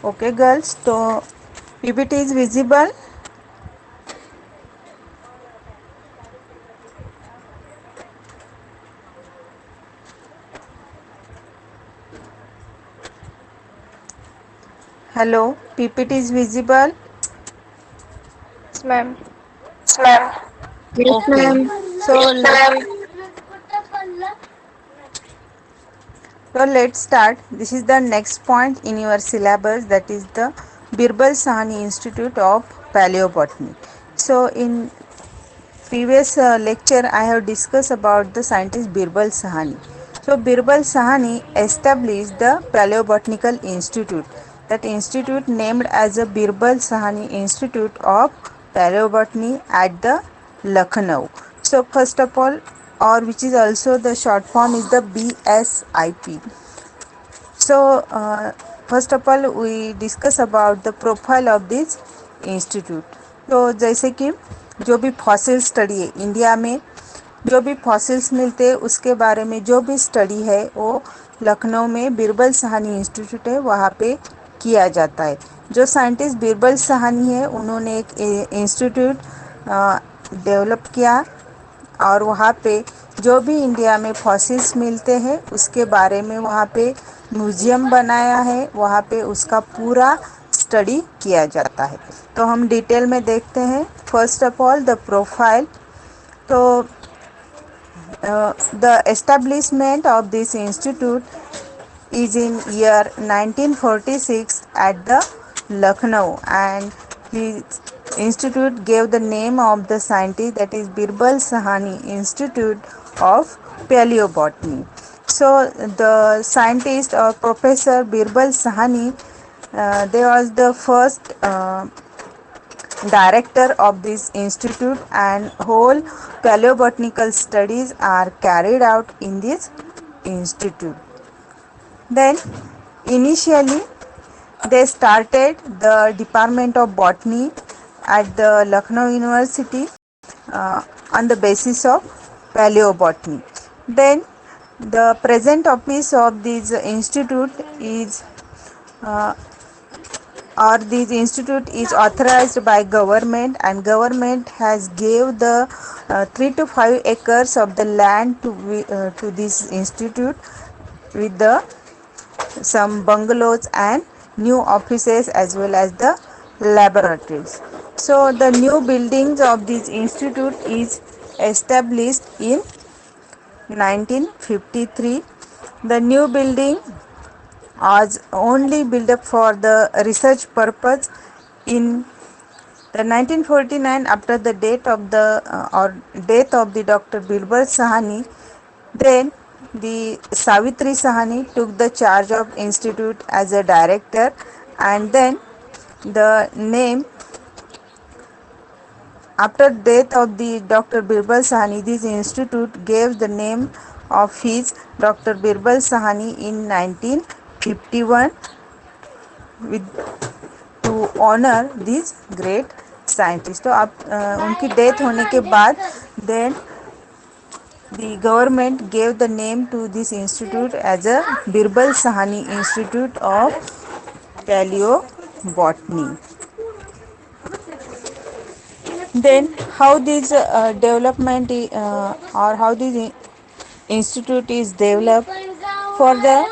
Okay, girls. So PPT is visible. Hello, PPT is visible. Yes, ma'am. Yes, ma'am. Yes, Okay. ma'am. So let's start. This is the next point in your syllabus, that is the Birbal Sahani Institute of Paleobotany. So in previous lecture I have discussed about the scientist Birbal Sahani. So Birbal Sahani established the Paleobotanical Institute. That institute named as the Birbal Sahani Institute of Paleobotany at the Lucknow. So first of all, or which is also the short form, is the BSIP. So first of all we discuss about the profile of this institute. तो जैसे कि जो भी fossil study है India में, जो भी fossils मिलते हैं उसके बारे में जो भी स्टडी है वो लखनऊ में बिरबल सहानी इंस्टीट्यूट है वहाँ पे किया जाता है. जो साइंटिस्ट बिरबल सहानी है उन्होंने एक इंस्टीट्यूट डेवलप किया और वहाँ पे जो भी इंडिया में फॉसिल्स मिलते हैं उसके बारे में वहाँ पे म्यूज़ियम बनाया है, वहाँ पे उसका पूरा स्टडी किया जाता है. तो हम डिटेल में देखते हैं. First of all the profile. तो the establishment of this institute is in year 1946 at the Lucknow, and the institute gave the name of the scientist, that is Birbal Sahani Institute of Paleobotany. So the scientist or Professor Birbal Sahani, they was the first director of this institute, and whole paleobotanical studies are carried out in this institute. Then initially they started the Department of Botany at the Lucknow University on the basis of paleobotany. Then the present office of this institute is or this institute is authorized by government, and government has gave the 3 to 5 acres of the land to this institute with the some bungalows and new offices as well as the laboratories. So the new buildings of this institute is established in 1953. The new building was only built up for the research purpose. In the 1949, after the death of the Dr. Birbal Sahani, then the Savitri Sahani took the charge of institute as a director, and then the name, after death of the Dr. Birbal Sahani, this institute gave the name of his Dr. Birbal Sahani in 1951 with to honor this great scientist. तो अब उनकी death होने के बाद then the government gave the name to this institute as a Birbal Sahani Institute of Paleobotany. Then how this or how this institute is developed for the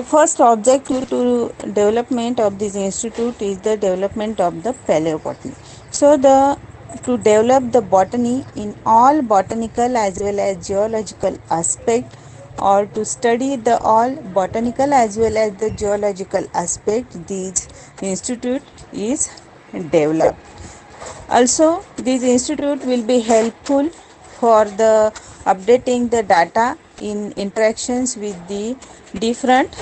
first objective to development of this institute is the development of the paleobotany. So the to develop the botany in all botanical as well as geological aspect, or to study the all botanical as well as the geological aspect, this institute is developed. Also, this institute will be helpful for the updating the data in interactions with the different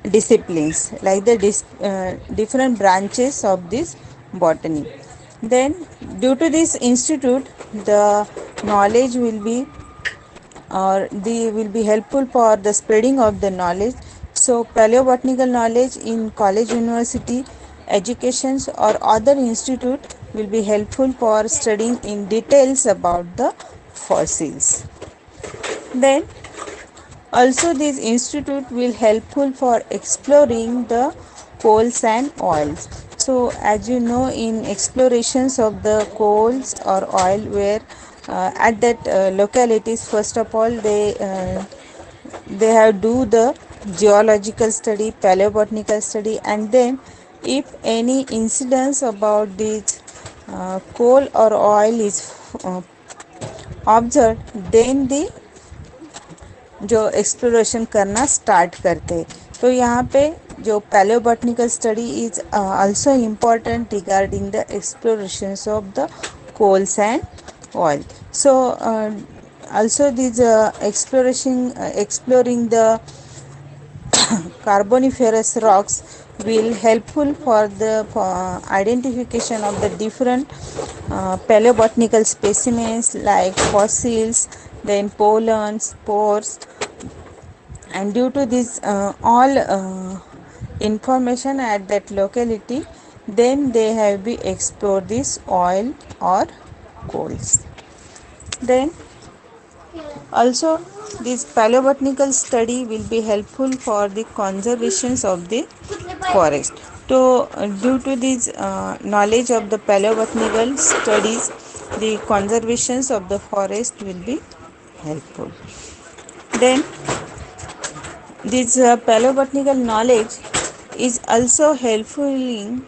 disciplines, like the different branches of this botany. Then due to this institute, the knowledge will be, or they will be helpful for the spreading of the knowledge. So paleobotanical knowledge in college, university, educations or other institute will be helpful for studying in details about the fossils. Then also this institute will helpful for exploring the coals and oils. So as you know, in explorations of the coals or oil, where at that localities, first of all they have do the geological study, paleobotanical study, and then if any incidents about this coal or oil is uh, observed, then the जो exploration करना start करते हैं. तो यहाँ पे जो palaeobotanical study is also important regarding the explorations of the coals and oil. So also this exploring the carboniferous rocks will helpful for the identification of the different paleobotanical specimens like fossils, then pollens, pores, and due to this all information at that locality, then they have be explored this oil or coals. Then also this paleobotanical study will be helpful for the conservations of the forest. So due to this knowledge of the paleobotanical studies, the conservations of the forest will be helpful. Then this paleobotanical knowledge is also helpful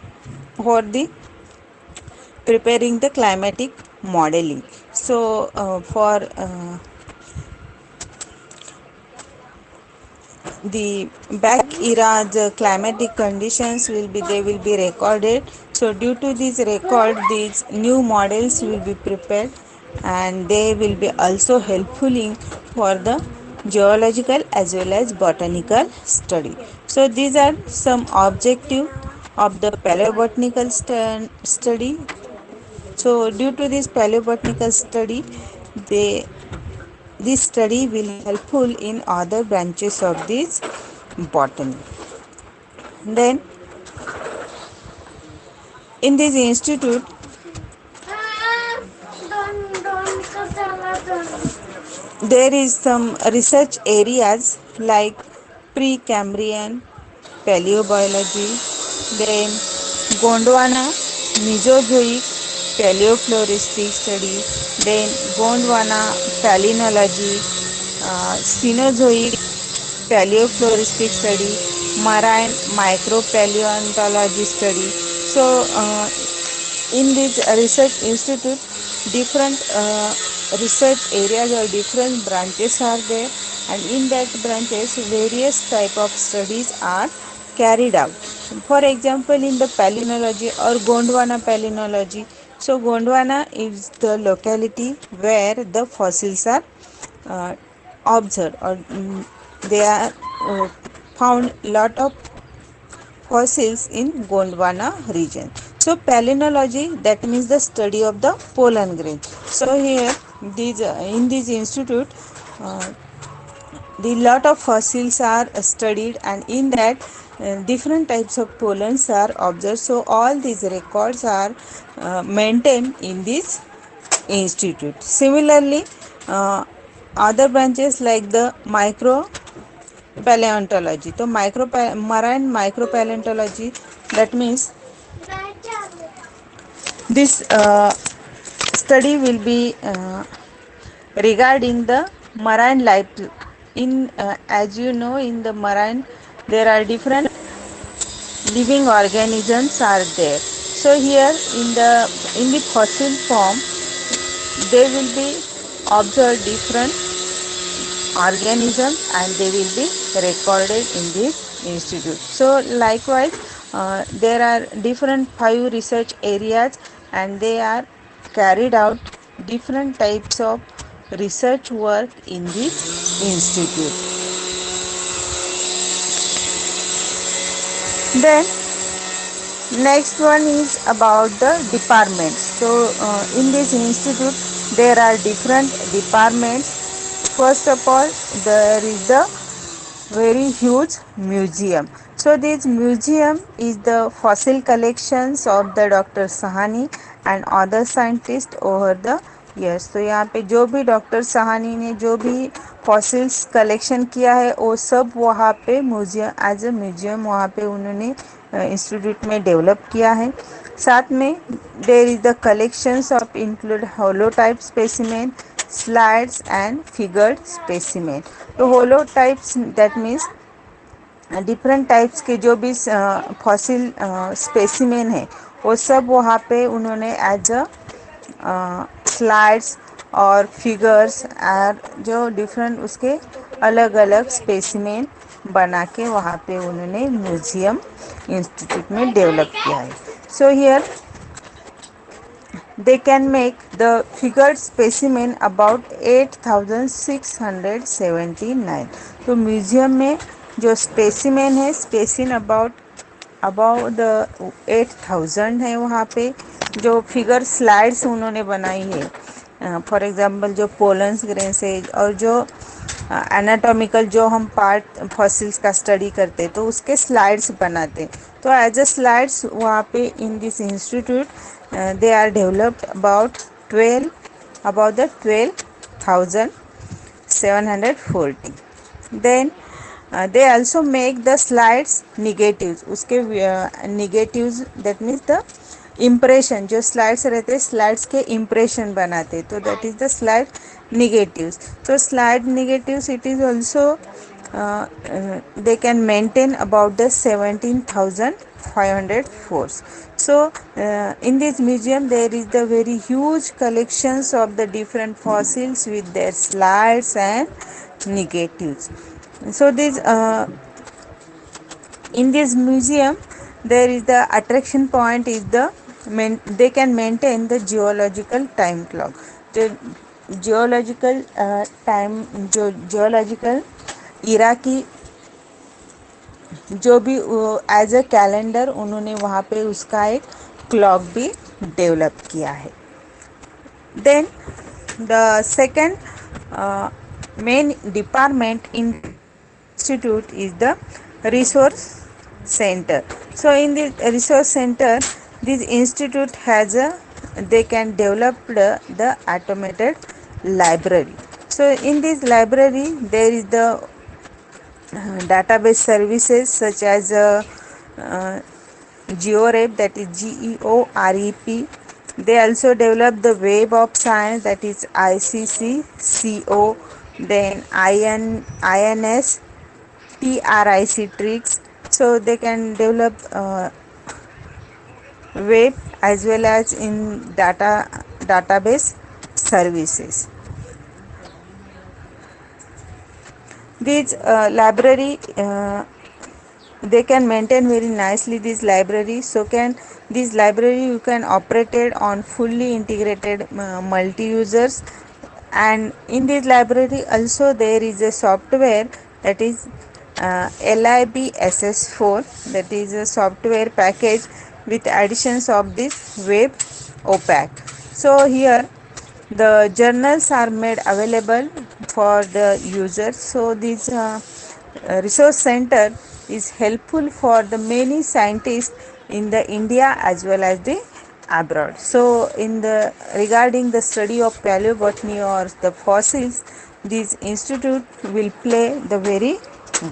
for the preparing the climatic modeling. So for the back era, the climatic conditions will be recorded. So due to this record, these new models will be prepared, and they will be also helpful for the geological as well as botanical study. So these are some objective of the paleobotanical study. So due to this paleobotanical study, they this study will helpful in other branches of this botany. Then in this institute, there is some research areas like Precambrian paleobiology, then Gondwana Mesozoic paleofloristic study, then Gondwana palynology, Cenozoic paleofloristic study, marine micropaleontology study. So in this research institute, different research areas or different branches are there, and in that branches various type of studies are carried out. For example, in the palynology or Gondwana palynology, so Gondwana is the locality where the fossils are observed, or they are found lot of fossils in Gondwana region. So palynology, that means the study of the pollen grain. So here these in this institute the lot of fossils are studied, and in that different types of pollens are observed. So all these records are maintained in this institute. Similarly, other branches like the micro paleontology. So marine micropaleontology, that means this study will be regarding the marine life. In as you know, in the marine there are different living organisms are there. So here in the fossil form, they will be observed different organisms, and they will be recorded in this institute. So likewise, there are different 5 research areas, and they are carried out different types of research work in this institute. Then next one is about the departments. So in this institute there are different departments. First of all, there is the very huge museum. So this museum is the fossil collections of the Dr. Sahani and other scientists over the years. तो यहाँ पे जो भी doctor Sahani ने जो भी fossils collection किया है वो सब वहाँ पे म्यूजियम एज अ म्यूजियम वहाँ पे उन्होंने इंस्टीट्यूट में डेवलप किया है. साथ में there is the collections of include holotype specimen, slides and figured specimen. तो होलोटाइप्स दैट मीन्स डिफरेंट टाइप्स के जो भी फॉसिल स्पेसिमेन है वो सब वहाँ पे उन्होंने एज अ स्लाइड्स और फिगर्स और जो डिफरेंट उसके अलग अलग स्पेसिमेन बना के वहाँ पे उन्होंने म्यूजियम इंस्टीट्यूट में डेवलप किया है. So here they can make the figured specimen about 8679. तो म्यूजियम में जो स्पेसिमेन है स्पेसिन अबाउट द 8000 है. वहाँ पे जो फिगर स्लाइड्स उन्होंने बनाई है फॉर एग्जांपल जो पोलन्स ग्रेन्स है और जो एनाटॉमिकल जो हम पार्ट फॉसिल्स का स्टडी करते तो उसके स्लाइड्स बनाते. तो एज अ स्लाइड्स वहाँ पे in this institute they are developed about the 12,740. Then they also make the slides negatives. उसके negatives that means the impression जो slides रहते slides के impression बनाते तो that is the slide negatives. So slide negatives it is also they can maintain about the 17,504. So in this museum there is the very huge collections of the different fossils with their slides and negatives. So this in this museum there is the attraction point is the they can maintain the geological time clock. The geological time जो geological इरा की जो भी as a calendar उन्होंने वहाँ पे उसका एक clock भी डेवलप किया है. Then the second main department in institute is the resource center. So in the resource center this institute has a they can develop the automated library. So in this library there is the database services such as GeoRep that is GEOREP. They also develop the Web of Science that is ICCCO, then INS TRIC tricks. So they can develop web as well as in database services. This library they can maintain very nicely this library. So can this library you can operate it on fully integrated multi-users, and in this library also there is a software that is LIBSS4 that is a software package with additions of this web opac. So here the journals are made available for the users. So this resource center is helpful for the many scientists in the India as well as the abroad. So in the regarding the study of paleobotany or the fossils, this institute will play the very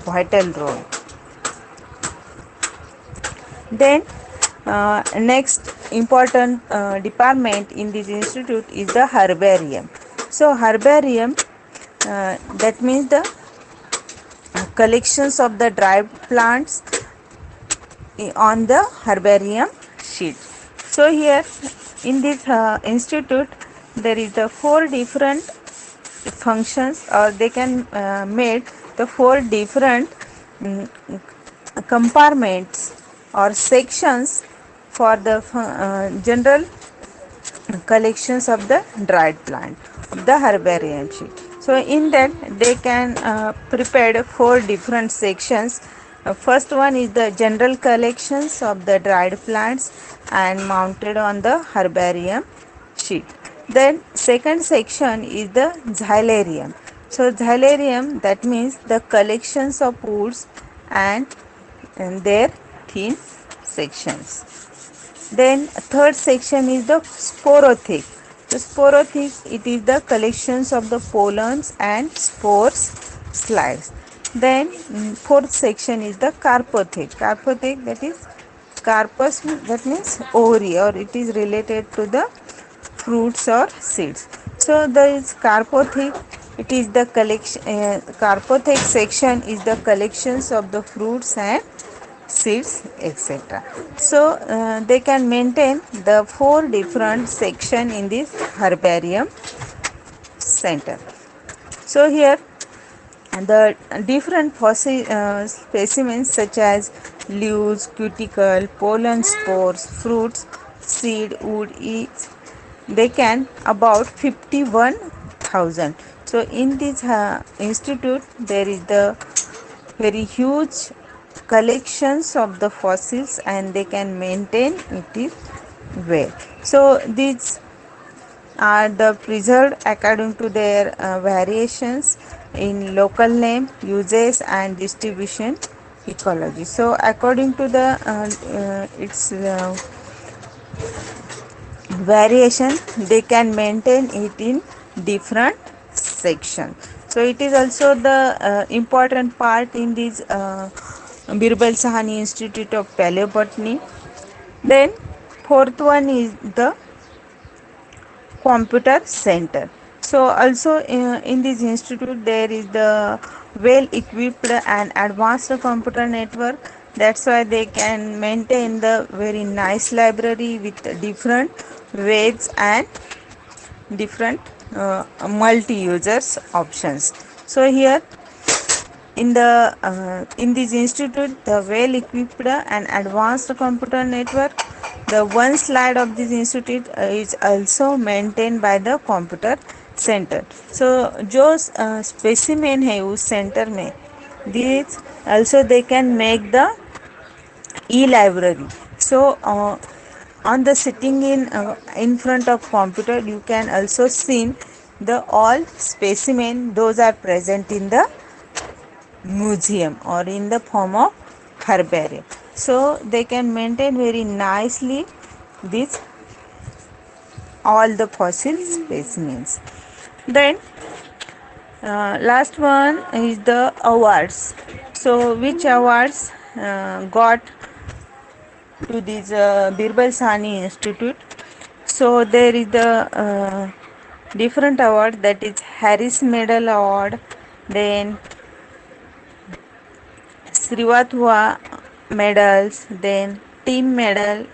vital role. Then next important department in this institute is the herbarium. So herbarium that means the collections of the dried plants on the herbarium sheet. So here in this institute there is the 4 different functions, or they can made the 4 different compartments or sections for the general collections of the dried plant of the herbarium sheet. So in that they can prepare 4 different sections. First one is the general collections of the dried plants and mounted on the herbarium sheet. Then second section is the xylarium. So xylarium that means the collections of woods and and their thin sections. Then third section is the sporothec. The sporothec, it is the collections of the pollens and spores slides. Then fourth section is the carpothec. Carpothec, that is carpus, that means ovary, or it is related to the fruits or seeds. So the carpothec, it is the collection. Carpothec section is the collections of the fruits and seeds, etc. So they can maintain the four different section in this herbarium center. So here the different fossil specimens such as leaves, cuticle, pollen, spores, fruits, seed, wood, is they can about 51,000. So in this institute there is the very huge collections of the fossils, and they can maintain it well. So these are the preserved according to their variations in local name, uses and distribution ecology. So according to the its variation, they can maintain it in different section. So it is also the important part in this Birbal Sahani Institute of Paleobotany. Then fourth one is the computer center. So also in this institute there is the well equipped and advanced computer network. That's why they can maintain the very nice library with different weights and different multi users options. So here in this institute, the well equipped and advanced computer network, the one slide of this institute is also maintained by the computer center. So जो specimen है उस center में, these also they can make the e-library. So on the sitting in front of computer, you can also see the all specimen those are present in the museum or in the form of herbarium. So they can maintain very nicely this all the fossil specimens. Then last one is the awards. So which awards got to this Birbal Sahni Institute? So there is the different award, that is Harris Medal Award, then Srivatwa medals, then team medal,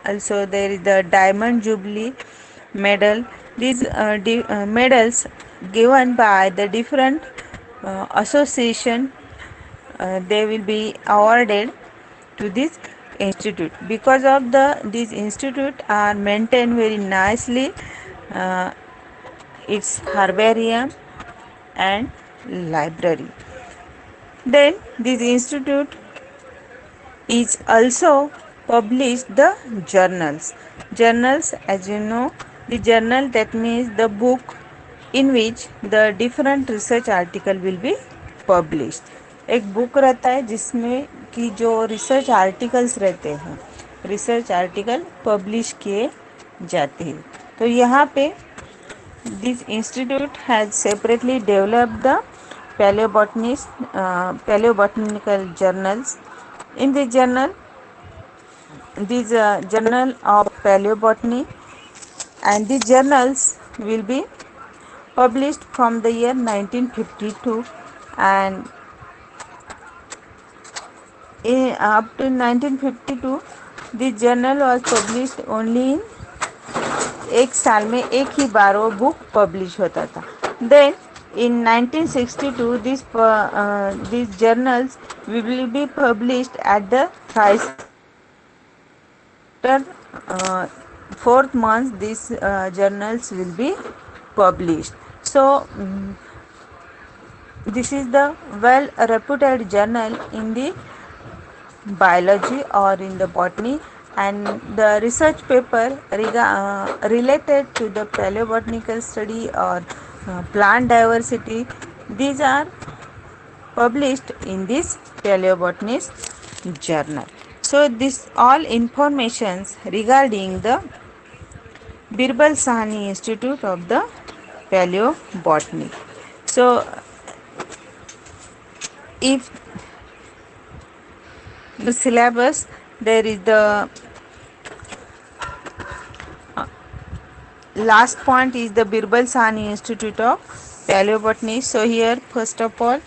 also there is the Diamond Jubilee medal. These medals given by the different association, they will be awarded to this institute because of this institute are maintained very nicely its herbarium and library. Then this institute is also published the journals. Journals, as you know, the journal, that means the book in which the different research article will be published. एक book रहता है जिसमें कि जो research articles रहते हैं, research article publish किए जाते हैं. तो यहाँ पे this institute has separately developed the paleobotanical journals. In the journal, this journal of paleobotany, and these journals will be published from the year 1952, and up to 1952 this journal was published only in एक साल में एक ही बार वो book publish होता था. Then in 1962 these journals will be published at the after 4th month. These journals will be published. So this is the well reputed journal in the biology or in the botany, and the research paper related to the paleobotanical study or plant diversity, these are published in this paleobotanist journal. So this all informations regarding the Birbal Sahni Institute of the Paleobotany. So if the syllabus, there is the last point is the Birbal Sahni Institute of Paleobotany. So here first of all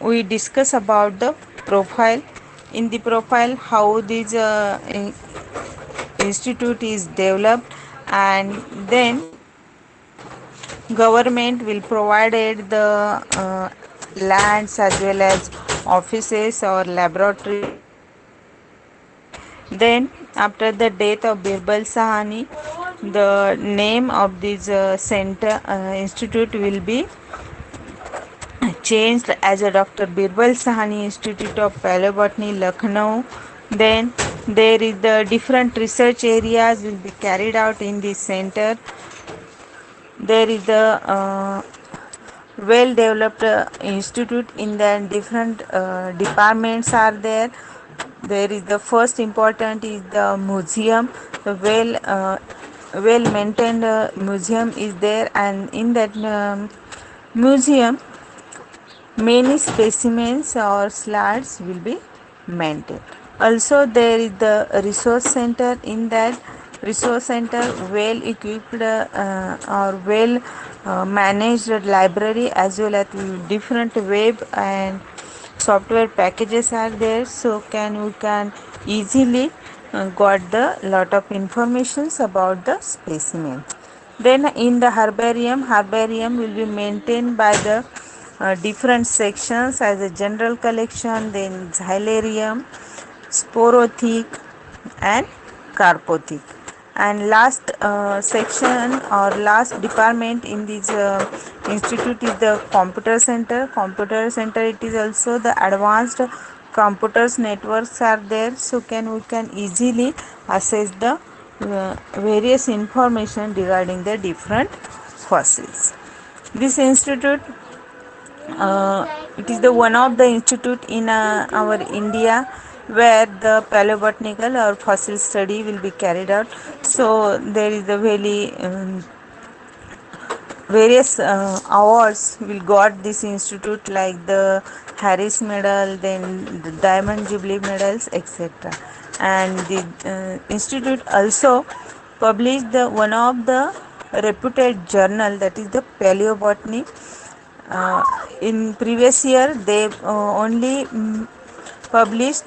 we discuss about the profile. In the profile, how this institute is developed, and then government will provided the lands as well as offices or laboratory. Then after the death of Birbal Sahani, the name of this center institute will be changed as a Dr. Birbal Sahani Institute of Paleobotany, Lucknow. Then there is the different research areas will be carried out in this center. There is the well developed institute in the different departments are there. There is the first important is the museum. The well maintained museum is there, and in that museum many specimens or slides will be maintained. Also there is the resource center. In that resource center, well equipped or well managed library as well as different web and software packages are there, so we can easily got the lot of informations about the specimen. Then in the herbarium will be maintained by the different sections as a general collection, then xylarium, sporothek and carpothek. And last section or last department in this institute is the computer center. It is also the advanced computers networks are there, so we can easily assess the various information regarding the different fossils. This institute, it is the one of the institute in our India where the paleobotanical or fossil study will be carried out. So there is a very various awards will got this institute, like the Harris Medal, then the Diamond Jubilee medals, etc. And the institute also published the one of the reputed journal, that is the Paleobotany. In previous year they only published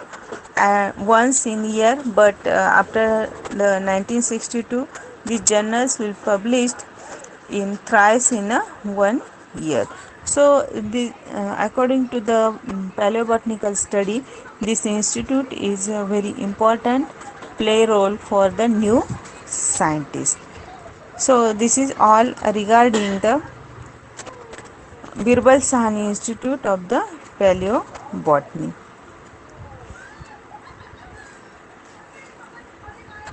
once in year, but after the 1962 these journals will published in thrice in a 1 year. So according to the paleobotanical study, this institute is a very important play role for the new scientists. So this is all regarding the Birbal Sahani Institute of the Paleobotany.